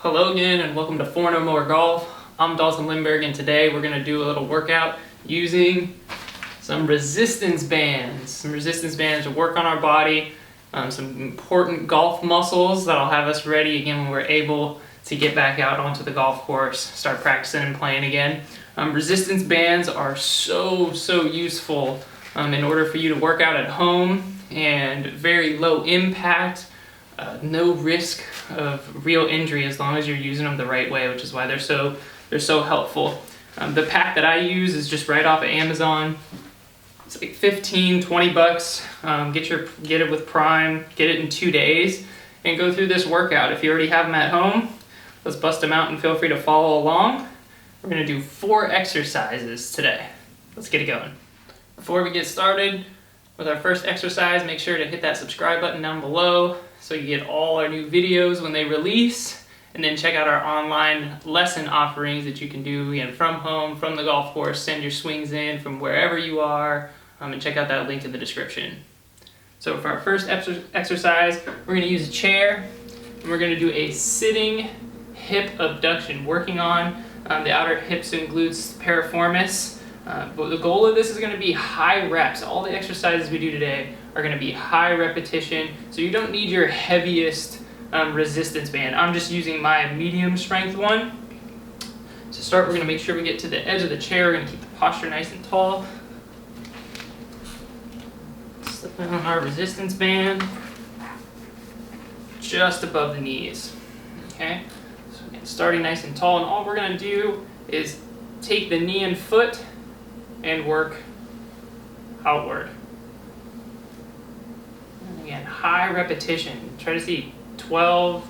Hello again and welcome to Four No More Golf. I'm Dalton Lindbergh and today we're going to do a little workout using some resistance bands. Some resistance bands to work on our body, some important golf muscles that'll have us ready again when we're able to get back out onto the golf course, start practicing and playing again. Resistance bands are so useful in order for you to work out at home and very low impact. No risk of real injury as long as you're using them the right way, which is why they're so helpful. The pack that I use is just right off of Amazon. It's like 15-20 bucks. Get it with Prime, get it in 2 days, and go through this workout. If you already have them at home, let's bust them out and feel free to follow along. We're gonna do 4 exercises today. Let's get it going. Before we get started with our first exercise, make sure to hit that subscribe button down below so you get all our new videos when they release, and then check out our online lesson offerings that you can do again from home, from the golf course, send your swings in from wherever you are, and check out that link in the description. So for our first exercise, we're going to use a chair, and we're going to do a sitting hip abduction, working on the outer hips and glutes piriformis. But the goal of this is going to be high reps. All the exercises we do today are going to be high repetition, so you don't need your heaviest resistance band. I'm just using my medium strength one. To start, we're going to make sure we get to the edge of the chair. We're going to keep the posture nice and tall. Slip in on our resistance band just above the knees. Okay, so again, starting nice and tall, and all we're going to do is take the knee and foot and work outward. And again, high repetition. Try to see 12,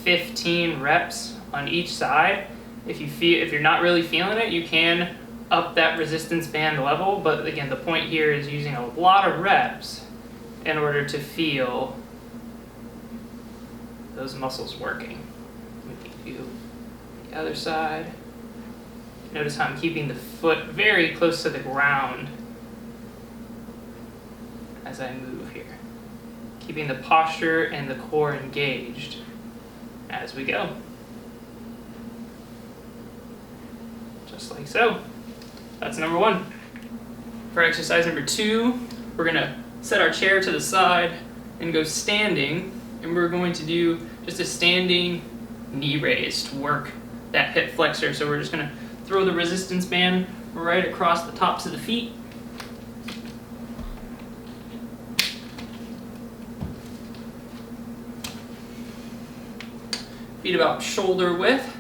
15 reps on each side. If you're not really feeling it, you can up that resistance band level, but again, the point here is using a lot of reps in order to feel those muscles working. We can do the other side. Notice how I'm keeping the foot very close to the ground as I move here. Keeping the posture and the core engaged as we go. Just like so. That's number 1. For exercise number 2, we're going to set our chair to the side and go standing, and we're going to do just a standing knee raise to work that hip flexor. So we're just going to throw the resistance band right across the tops of the feet. Feet about shoulder width.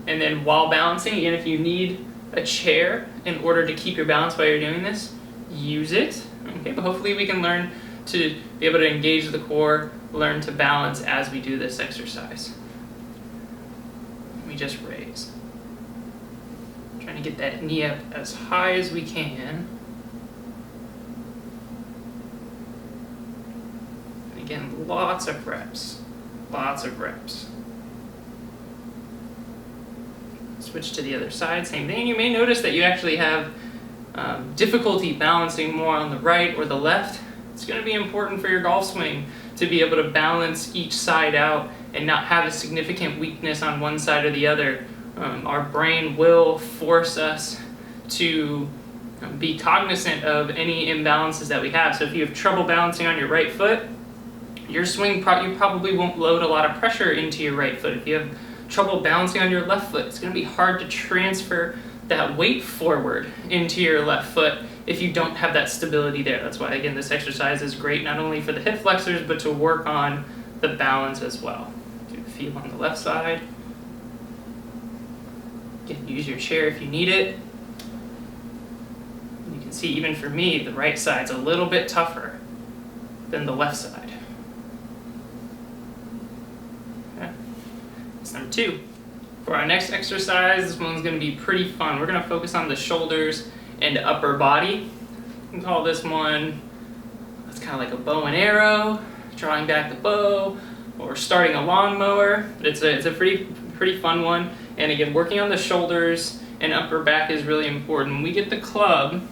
And then while balancing, again, if you need a chair in order to keep your balance while you're doing this, use it. Okay, but hopefully we can learn to be able to engage the core, learn to balance as we do this exercise. We just raise. Trying to get that knee up as high as we can. And again, lots of reps. Lots of reps. Switch to the other side, same thing. You may notice that you actually have difficulty balancing more on the right or the left. It's going to be important for your golf swing to be able to balance each side out and not have a significant weakness on one side or the other. Our brain will force us to be cognizant of any imbalances that we have. So if you have trouble balancing on your right foot, your swing, you probably won't load a lot of pressure into your right foot. If you have trouble balancing on your left foot, it's going to be hard to transfer that weight forward into your left foot if you don't have that stability there. That's why, again, this exercise is great not only for the hip flexors, but to work on the balance as well. Do the feel on the left side. Again, use your chair if you need it. You can see, even for me, the right side's a little bit tougher than the left side. Okay. That's number 2. For our next exercise, this one's going to be pretty fun. We're going to focus on the shoulders and upper body. We can call this one, it's kind of like a bow and arrow, drawing back the bow, or starting a lawnmower. It's a pretty fun one. And again, working on the shoulders and upper back is really important. When we get the club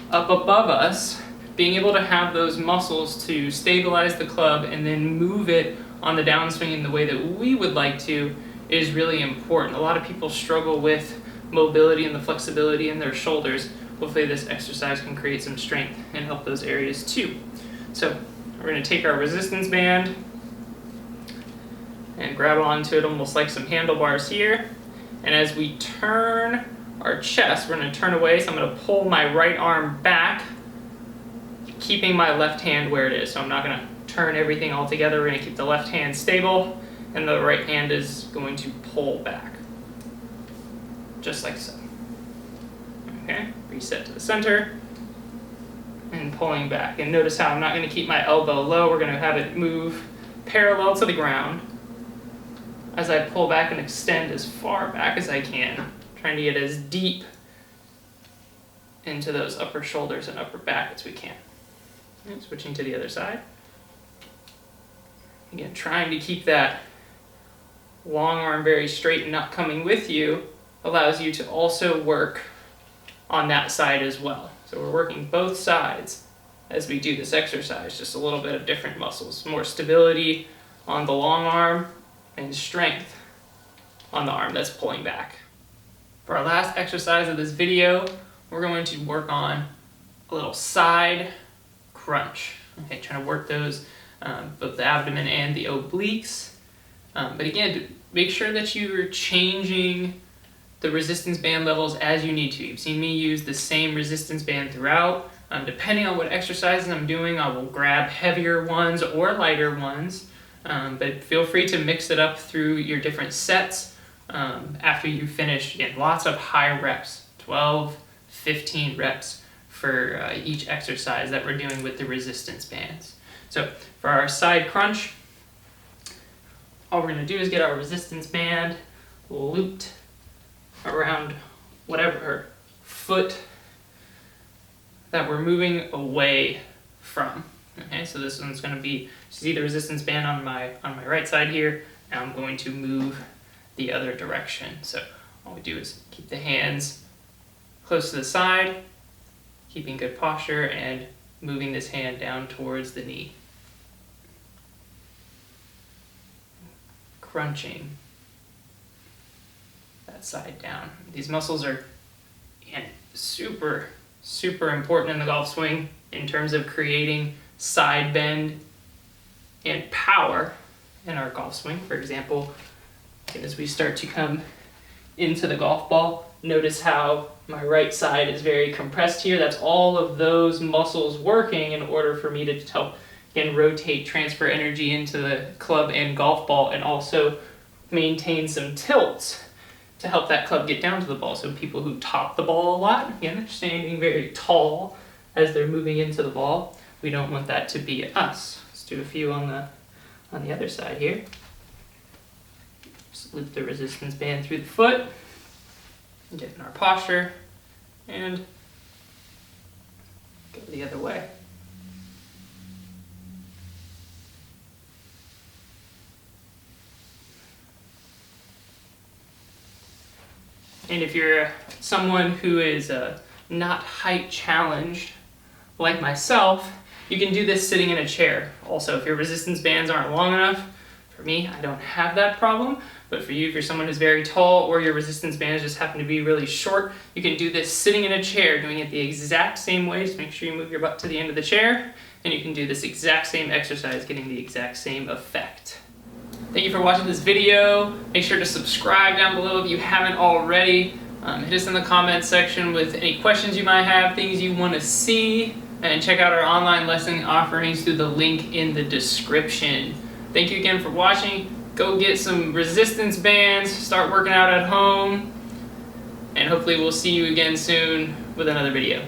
up above us, being able to have those muscles to stabilize the club and then move it on the downswing in the way that we would like to is really important. A lot of people struggle with mobility and the flexibility in their shoulders. Hopefully this exercise can create some strength and help those areas too. So we're going to take our resistance band and grab onto it almost like some handlebars here. And as we turn our chest, we're going to turn away, so I'm going to pull my right arm back, keeping my left hand where it is. So I'm not going to turn everything all together. We're going to keep the left hand stable, and the right hand is going to pull back, just like so. Okay, reset to the center, and pulling back. And notice how I'm not going to keep my elbow low. We're going to have it move parallel to the ground as I pull back and extend as far back as I can, trying to get as deep into those upper shoulders and upper back as we can. And switching to the other side. Again, trying to keep that long arm very straight and not coming with you allows you to also work on that side as well. So we're working both sides as we do this exercise, just a little bit of different muscles. More stability on the long arm and strength on the arm that's pulling back. For our last exercise of this video, we're going to work on a little side crunch. Okay, trying to work those, both the abdomen and the obliques. But again, make sure that you're changing the resistance band levels as you need to. You've seen me use the same resistance band throughout. Depending on what exercises I'm doing, I will grab heavier ones or lighter ones. But feel free to mix it up through your different sets after you finish. Again, lots of high reps, 12, 15 reps for each exercise that we're doing with the resistance bands. So for our side crunch, all we're going to do is get our resistance band looped around whatever foot that we're moving away from. Okay, so this one's going to be, you see the resistance band on my right side here. Now I'm going to move the other direction. So all we do is keep the hands close to the side, keeping good posture, and moving this hand down towards the knee. Crunching that side down. These muscles are super important in the golf swing in terms of creating side bend and power in our golf swing. For example, as we start to come into the golf ball, notice how my right side is very compressed here. That's all of those muscles working in order for me to help, again, rotate, transfer energy into the club and golf ball, and also maintain some tilts to help that club get down to the ball. So people who top the ball a lot, again, they're standing very tall as they're moving into the ball. We don't want that to be us. Let's do a few on the other side here. Just loop the resistance band through the foot, get in our posture, and go the other way. And if you're someone who is not height challenged, like myself, you can do this sitting in a chair. Also, if your resistance bands aren't long enough, for me, I don't have that problem, but for you, if you're someone who's very tall or your resistance bands just happen to be really short, you can do this sitting in a chair, doing it the exact same way. Just make sure you move your butt to the end of the chair, and you can do this exact same exercise, getting the exact same effect. Thank you for watching this video. Make sure to subscribe down below if you haven't already. Hit us in the comments section with any questions you might have, things you want to see, and check out our online lesson offerings through the link in the description. Thank you again for watching. Go get some resistance bands, start working out at home, and hopefully we'll see you again soon with another video.